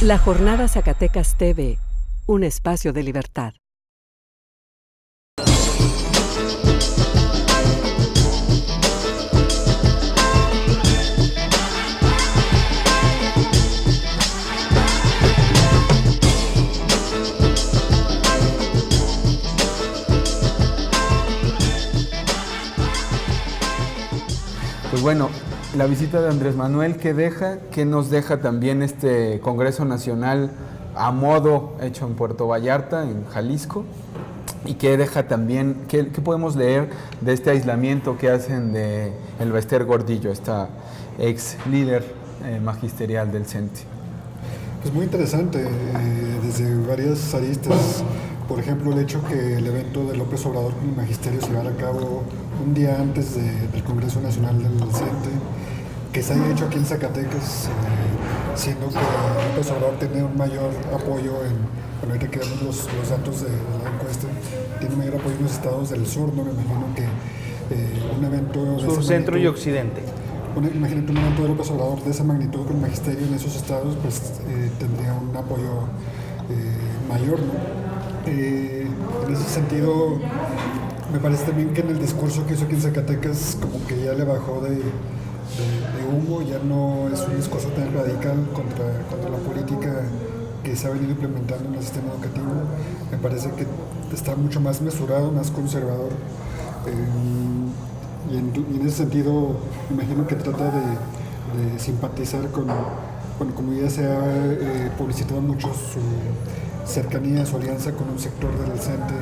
La Jornada Zacatecas TV, un espacio de libertad. Pues bueno, la visita de Andrés Manuel, ¿qué nos deja también este Congreso Nacional a modo hecho en Puerto Vallarta, en Jalisco? ¿Y qué deja también, qué podemos leer de este aislamiento que hacen de el Bester Gordillo, esta ex líder magisterial del CENTE? Pues muy interesante, desde varias aristas. Por ejemplo, el hecho que el evento de López Obrador con el Magisterio se llevara a cabo un día antes del Congreso Nacional del CENTE, que se haya hecho aquí en Zacatecas, siendo que López Obrador tiene un mayor apoyo bueno, ahorita que vemos los datos de la encuesta, tiene un mayor apoyo en los estados del sur, ¿no? Me imagino que un evento... Sur, centro y occidente. Imagínate un evento de López Obrador de esa magnitud con el Magisterio en esos estados, pues tendría un apoyo mayor, ¿no? En ese sentido, me parece también que en el discurso que hizo aquí en Zacatecas, como que ya le bajó de humo, ya no es un discurso tan radical contra la política que se ha venido implementando en el sistema educativo. Me parece que está mucho más mesurado, más conservador. Y en ese sentido, me imagino que trata de simpatizar con, bueno, como ya se ha publicitado mucho su cercanía, su alianza con un sector del CENTE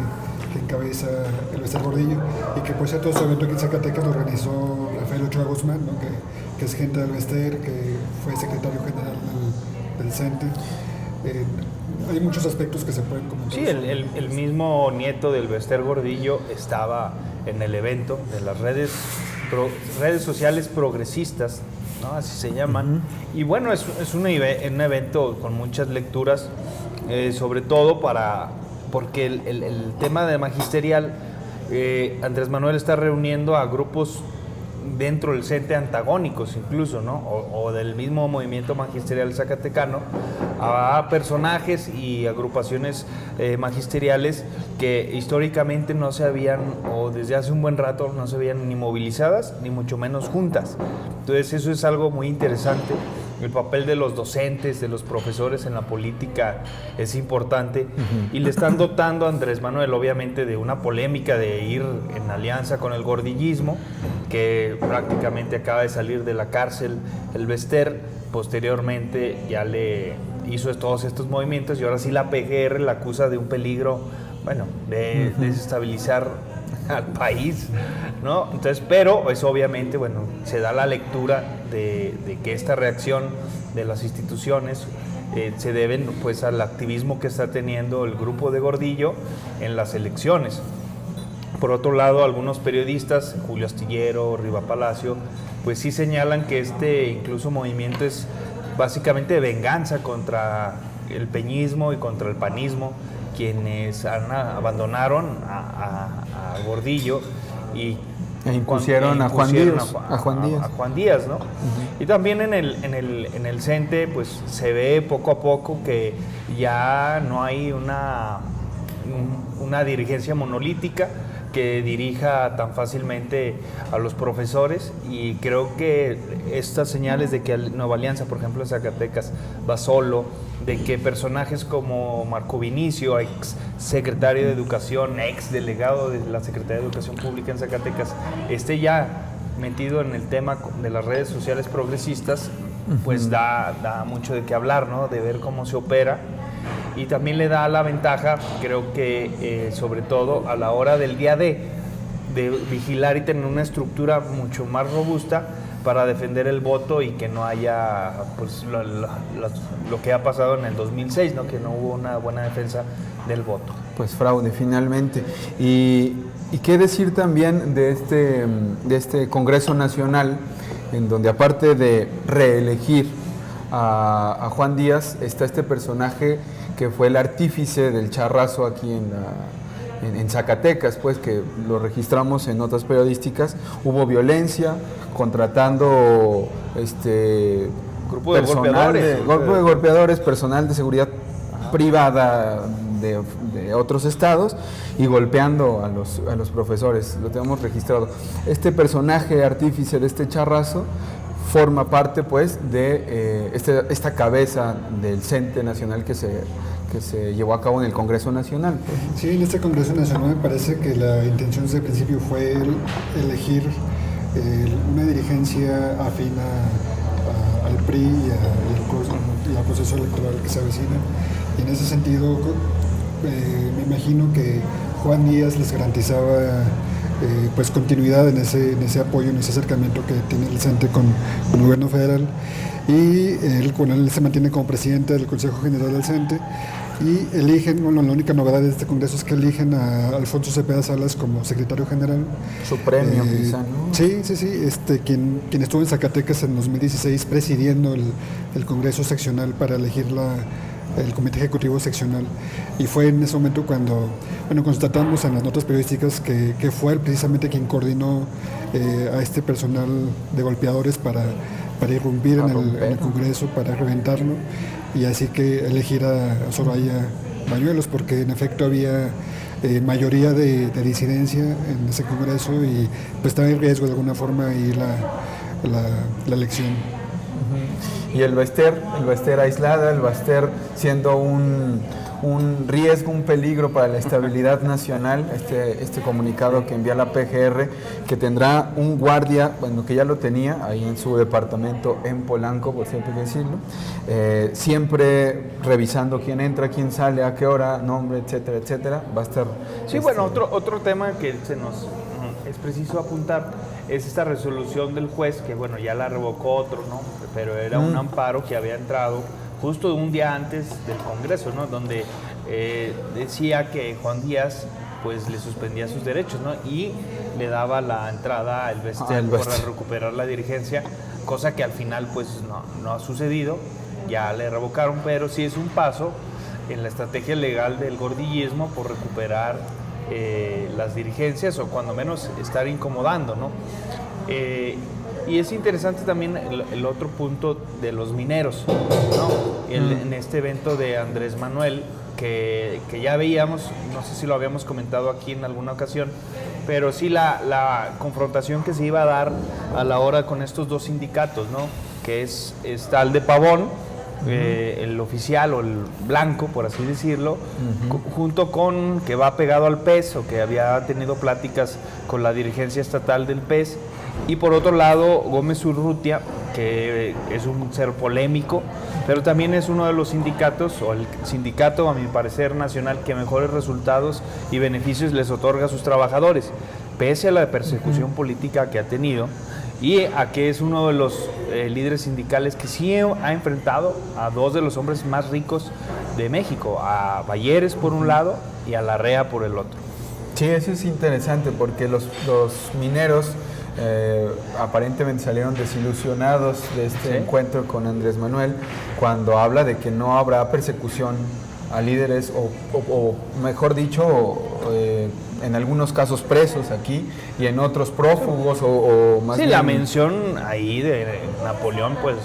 que encabeza el Bester Gordillo, y que por cierto ese evento aquí en Zacatecas lo organizó Rafael Ochoa Guzmán, ¿no? que es gente del Bester, que fue secretario general del CENTE. Hay muchos aspectos que se pueden comentar. Sí, el mismo nieto del Bester Gordillo estaba en el evento de las redes sociales progresistas, ¿no? Así se llaman. Y bueno, es un evento con muchas lecturas, sobre todo porque el tema de magisterial, Andrés Manuel está reuniendo a grupos dentro del CENTE antagónicos incluso, ¿no? O del mismo movimiento magisterial zacatecano, a personajes y agrupaciones magisteriales que históricamente no se habían, o desde hace un buen rato, no se habían ni movilizadas, ni mucho menos juntas. Entonces eso es algo muy interesante. El papel de los docentes, de los profesores en la política es importante, y le están dotando a Andrés Manuel obviamente de una polémica de ir en alianza con el gordillismo, que prácticamente acaba de salir de la cárcel el Bester. Posteriormente ya le hizo todos estos movimientos, y ahora sí la PGR la acusa de un peligro, bueno, de desestabilizar al país, ¿no? Entonces, pero eso obviamente, bueno, se da la lectura de que esta reacción de las instituciones se deben pues al activismo que está teniendo el grupo de Gordillo en las elecciones. Por otro lado, algunos periodistas, Julio Astillero, Riva Palacio, pues sí señalan que incluso movimiento es básicamente de venganza contra el peñismo y contra el panismo, quienes abandonaron a Gordillo e impusieron a Juan Díaz, ¿no? Y también en el CENTE pues se ve poco a poco que ya no hay una dirigencia monolítica que dirija tan fácilmente a los profesores, y creo que estas señales de que Nueva Alianza, por ejemplo en Zacatecas, va solo, de que personajes como Marco Vinicio, ex secretario de Educación, ex delegado de la Secretaría de Educación Pública en Zacatecas, esté ya metido en el tema de las redes sociales progresistas, pues da mucho de qué hablar, ¿no? De ver cómo se opera. Y también le da la ventaja, creo que sobre todo a la hora del día de vigilar y tener una estructura mucho más robusta para defender el voto, y que no haya pues lo que ha pasado en el 2006, ¿no? Que no hubo una buena defensa del voto. Pues fraude finalmente. ¿Y qué decir también de este Congreso Nacional, en donde aparte de reelegir a Juan Díaz, está este personaje que fue el artífice del charrazo aquí en Zacatecas, pues, que lo registramos en notas periodísticas? Hubo violencia, contratando grupo de personal golpeadores. grupo de golpeadores, personal de seguridad privada de otros estados y golpeando a los profesores. Lo tenemos registrado. Este personaje artífice de este charrazo forma parte pues de esta cabeza del CENTE Nacional que se llevó a cabo en el Congreso Nacional. Sí, en este Congreso Nacional me parece que la intención desde el principio fue elegir una dirigencia afín al PRI y al proceso electoral que se avecina. Y en ese sentido, me imagino que Juan Díaz les garantizaba pues continuidad en ese apoyo, en ese acercamiento que tiene el CENTE con el gobierno federal, y él se mantiene como presidente del Consejo General del CENTE y eligen, bueno, la única novedad de este congreso es que eligen a Alfonso Cepeda Salas como secretario general. Su premio quizá, ¿no? Sí, quien estuvo en Zacatecas en 2016 presidiendo el Congreso seccional para elegir el Comité Ejecutivo Seccional, y fue en ese momento cuando constatamos en las notas periodísticas que fue él precisamente quien coordinó a este personal de golpeadores para irrumpir en el Congreso, para reventarlo, y así que elegir a Soraya Bañuelos, porque en efecto había mayoría de disidencia en ese Congreso y pues estaba en riesgo de alguna forma ahí la elección. Y el Baester aislada, el Baester siendo un riesgo, un peligro para la estabilidad nacional, este comunicado que envía la PGR, que tendrá un guardia, bueno, que ya lo tenía ahí en su departamento en Polanco, por cierto que decirlo, siempre revisando quién entra, quién sale, a qué hora, nombre, etcétera, etcétera. Va a estar... Sí, bueno, otro tema que es preciso apuntar es esta resolución del juez, que bueno, ya la revocó otro, ¿no? Pero era un amparo que había entrado justo un día antes del Congreso, ¿no? Donde decía que Juan Díaz pues le suspendía sus derechos, ¿no? Y le daba la entrada al Baester para recuperar la dirigencia, cosa que al final pues no ha sucedido, ya le revocaron, pero sí es un paso en la estrategia legal del gordillismo por recuperar las dirigencias, o cuando menos estar incomodando, ¿no? Y es interesante también el otro punto de los mineros, ¿no? En este evento de Andrés Manuel, que ya veíamos, no sé si lo habíamos comentado aquí en alguna ocasión, pero sí la confrontación que se iba a dar a la hora con estos dos sindicatos, ¿no? Que está el de Pavón, el oficial o el blanco, por así decirlo, junto con que va pegado al PES, o que había tenido pláticas con la dirigencia estatal del PES, y por otro lado Gómez Urrutia, que es un ser polémico, pero también es uno de los sindicatos, o el sindicato, a mi parecer, nacional, que mejores resultados y beneficios les otorga a sus trabajadores, pese a la persecución política que ha tenido, y a que es uno de los líderes sindicales que sí ha enfrentado a dos de los hombres más ricos de México, a Balleres por un lado y a Larrea por el otro. Sí, eso es interesante porque los mineros aparentemente salieron desilusionados de este encuentro con Andrés Manuel, cuando habla de que no habrá persecución a líderes o mejor dicho, en algunos casos presos aquí y en otros prófugos o más bien... la mención ahí de Napoleón, pues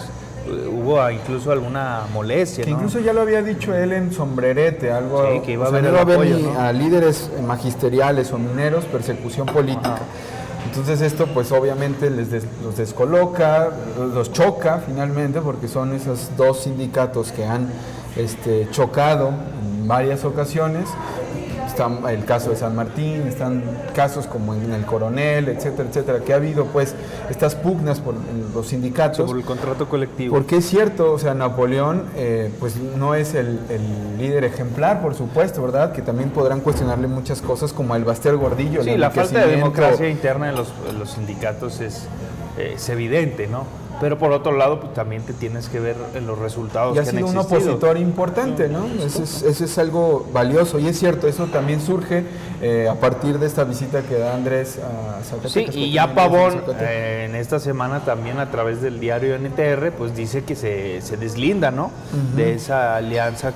hubo incluso alguna molestia, que ¿no? incluso ya lo había dicho él en Sombrerete, algo, sí, que iba a haber no apoyo, ni ¿no? A líderes magisteriales o mineros, persecución política. Entonces esto pues obviamente los descoloca, los choca finalmente, porque son esos dos sindicatos que han chocado en varias ocasiones. Está el caso de San Martín, están casos como en el Coronel, etcétera, etcétera, que ha habido pues estas pugnas por los sindicatos. Por el contrato colectivo. Porque es cierto, o sea, Napoleón pues no es el líder ejemplar, por supuesto, ¿verdad? Que también podrán cuestionarle muchas cosas como el Baster Gordillo. Sí, la falta de democracia interna en los sindicatos es evidente, ¿no? Pero por otro lado, pues también te tienes que ver en los resultados que han existido. Y ha sido un opositor importante, ¿no? Eso es algo valioso. Y es cierto, eso también surge a partir de esta visita que da Andrés a Zacatecas. Sí, y ya Pavón, en esta semana también a través del diario NTR, pues dice que se deslinda, ¿no? De esa alianza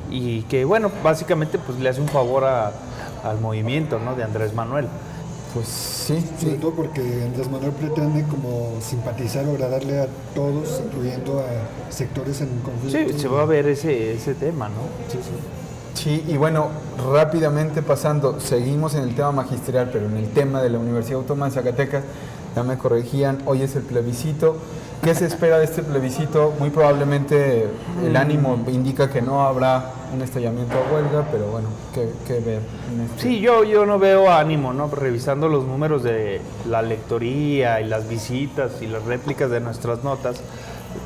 y que, bueno, básicamente pues le hace un favor al movimiento, ¿no? De Andrés Manuel. Pues sí, Sobre sí. todo porque Andrés Manuel pretende como simpatizar o agradarle a todos, incluyendo a sectores en conflicto. Sí, se va a ver ese tema, ¿no? Sí, sí. Sí, y bueno, rápidamente pasando, seguimos en el tema magisterial, pero en el tema de la Universidad Autónoma de Zacatecas, ya me corregían, hoy es el plebiscito. ¿Qué se espera de este plebiscito? Muy probablemente el ánimo indica que no habrá un estallamiento a huelga, pero bueno, ¿qué ver en este? Sí, yo no veo ánimo, ¿no? Revisando los números de la lectoría y las visitas y las réplicas de nuestras notas,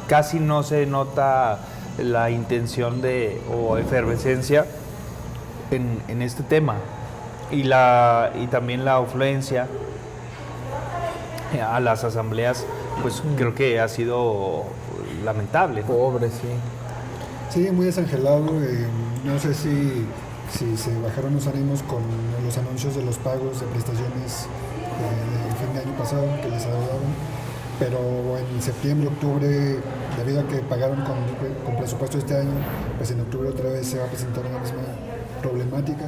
casi no se nota la intención o efervescencia en este tema. Y también la afluencia a las asambleas, pues creo que ha sido lamentable, ¿no? Pobre, sí. Sí, muy desangelado. No sé si se bajaron los ánimos con los anuncios de los pagos de prestaciones del fin de año pasado que les adeudaban, pero en septiembre, octubre, debido a que pagaron con presupuesto este año, pues en octubre otra vez se va a presentar la misma problemática.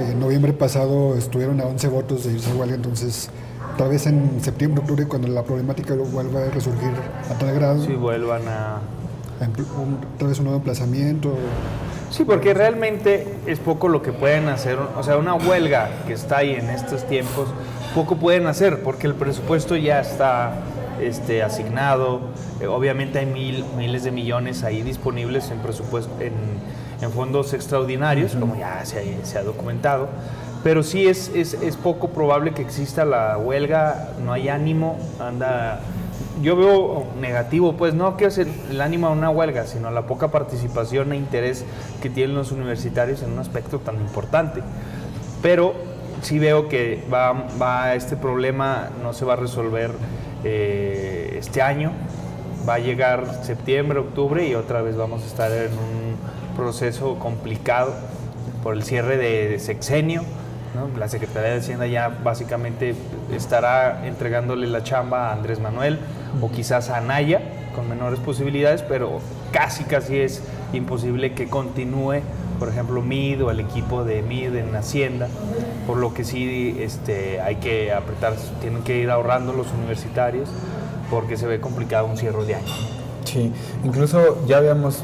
En noviembre pasado estuvieron a 11 votos de irse a huelga, entonces tal vez en septiembre, octubre, cuando la problemática vuelva a resurgir a tal grado, Si vuelvan a... tal vez un nuevo emplazamiento. Sí, porque realmente es poco lo que pueden hacer, o sea, una huelga que está ahí en estos tiempos, poco pueden hacer porque el presupuesto ya está asignado, obviamente hay miles de millones ahí disponibles en presupuesto, en fondos extraordinarios, como ya se ha documentado, pero sí es poco probable que exista la huelga, no hay ánimo, yo veo negativo, pues no que es el ánimo a una huelga, sino la poca participación e interés que tienen los universitarios en un aspecto tan importante. Pero sí veo que este problema no se va a resolver este año, va a llegar septiembre, octubre y otra vez vamos a estar en un proceso complicado por el cierre de sexenio, ¿no? La Secretaría de Hacienda ya básicamente estará entregándole la chamba a Andrés Manuel o quizás a Anaya con menores posibilidades, pero casi es imposible que continúe, por ejemplo, MID o el equipo de MID en Hacienda, por lo que sí hay que apretar, tienen que ir ahorrando los universitarios porque se ve complicado un cierre de año. Sí, incluso ya habíamos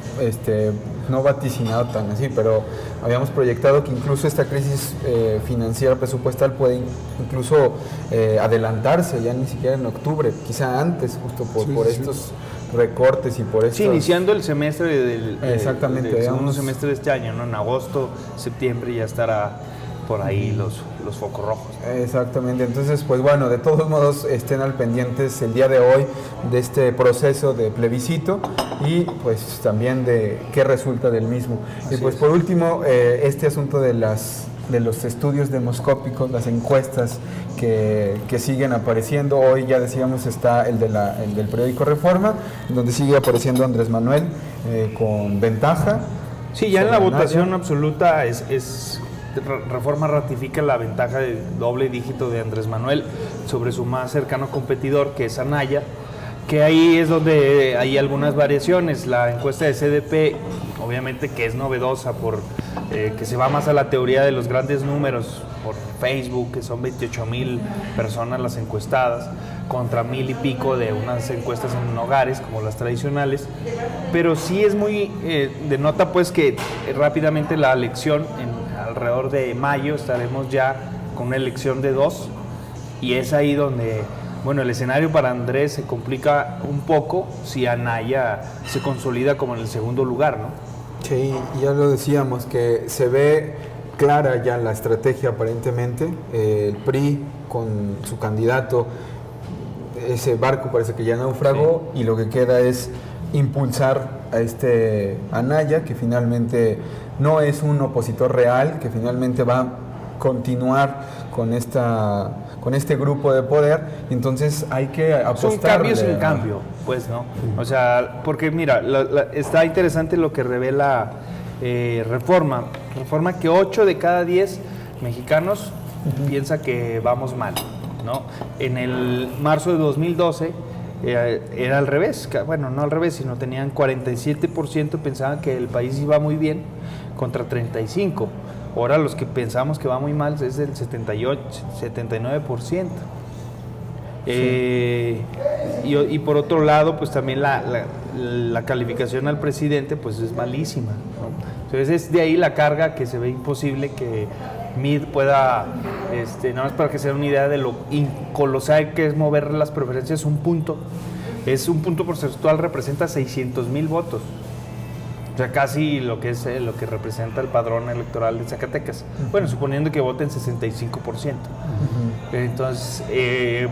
no vaticinado tan así, pero habíamos proyectado que incluso esta crisis financiera presupuestal puede incluso adelantarse ya ni siquiera en octubre, quizá antes, justo por estos recortes y por estos... Sí, iniciando el semestre Exactamente, del segundo digamos, semestre de este año, ¿no? En agosto, septiembre ya estará por ahí los focos rojos. Exactamente, entonces pues bueno, de todos modos estén al pendientes el día de hoy de este proceso de plebiscito y pues también de qué resulta del mismo. Así y pues es. por último, este asunto de los estudios demoscópicos, las encuestas que siguen apareciendo. Hoy ya decíamos está el del periódico Reforma, donde sigue apareciendo Andrés Manuel con ventaja. Sí, ya en la sobre votación Anaya. absoluta Reforma ratifica la ventaja de doble dígito de Andrés Manuel sobre su más cercano competidor, que es Anaya, que ahí es donde hay algunas variaciones. La encuesta de CDP, obviamente que es novedosa, que se va más a la teoría de los grandes números por Facebook, que son 28,000 personas las encuestadas, contra 1,000 y pico de unas encuestas en hogares, como las tradicionales. Pero sí es muy, denota pues que rápidamente la elección, alrededor de mayo, estaremos ya con una elección de 2, y es ahí donde, bueno, el escenario para Andrés se complica un poco si Anaya se consolida como en el segundo lugar, ¿no? Sí, ya lo decíamos, que se ve clara ya la estrategia aparentemente, el PRI con su candidato, ese barco parece que ya naufragó, sí, y lo que queda es impulsar a Anaya, que finalmente no es un opositor real, que finalmente va a continuar con este grupo de poder, entonces hay que apostarle. Son cambios sin cambio, pues, ¿no? O sea, porque mira, está interesante lo que revela Reforma que 8 de cada 10 mexicanos piensa que vamos mal, ¿no? En el marzo de 2012 era al revés, bueno, no al revés, sino tenían 47% pensaban que el país iba muy bien contra 35%. Ahora los que pensamos que va muy mal es del 78, 79%. Y por otro lado, pues también la calificación al presidente pues es malísima, ¿no? Entonces es de ahí la carga que se ve imposible que Meade pueda, nada más para que se den una idea de lo colosal que es mover las preferencias, un punto porcentual representa 600,000 votos. O sea, casi lo que es lo que representa el padrón electoral de Zacatecas. Bueno, suponiendo que voten 65%. Entonces,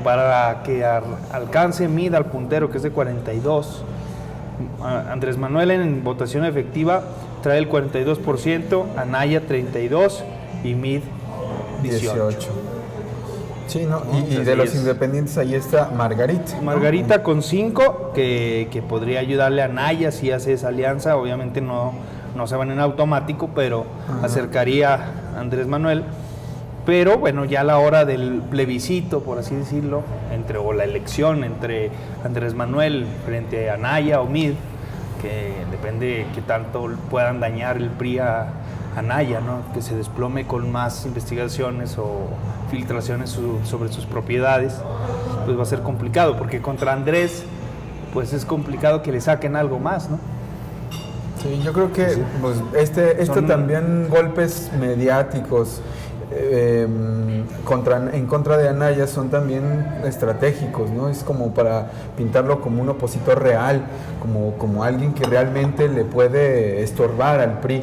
para que alcance Meade al puntero, que es de 42, Andrés Manuel en votación efectiva trae el 42%, Anaya 32% y Meade 18%. Sí, ¿no? Y de los independientes ahí está Margarita. Margarita con 5, que podría ayudarle a Anaya si hace esa alianza. Obviamente no se van en automático, pero acercaría a Andrés Manuel. Pero bueno, ya a la hora del plebiscito, por así decirlo, o la elección entre Andrés Manuel frente a Anaya o Meade, que depende qué tanto puedan dañar el PRI a Anaya, ¿no? Que se desplome con más investigaciones o filtraciones sobre sus propiedades, pues va a ser complicado, porque contra Andrés, pues es complicado que le saquen algo más, ¿no? Sí, yo creo que pues, también golpes mediáticos en contra de Anaya son también estratégicos, ¿no? Es como para pintarlo como un opositor real, como alguien que realmente le puede estorbar al PRI.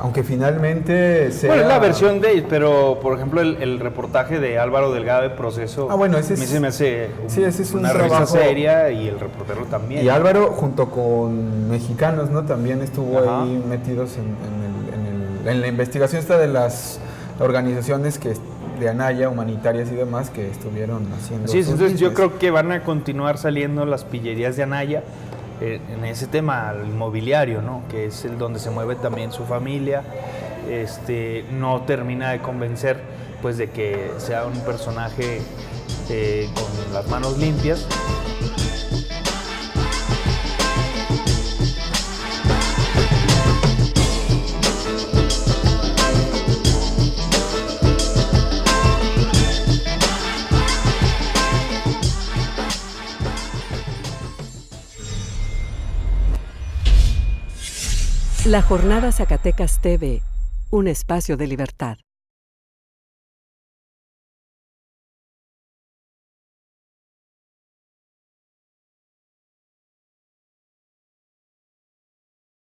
Aunque finalmente sea... Bueno, es la versión de ellos, pero por ejemplo el reportaje de Álvaro Delgado de Proceso, ese a mí se me hace ese es una revista seria, y el reportero también. Y Álvaro junto con mexicanos, ¿no? También estuvo ahí metidos en la investigación esta de las organizaciones de Anaya, humanitarias y demás, que estuvieron haciendo... Sí, entonces yo creo que van a continuar saliendo las pillerías de Anaya, en ese tema inmobiliario, ¿no? Que es el donde se mueve también su familia. No termina de convencer, pues, de que sea un personaje con las manos limpias. La Jornada Zacatecas TV, un espacio de libertad.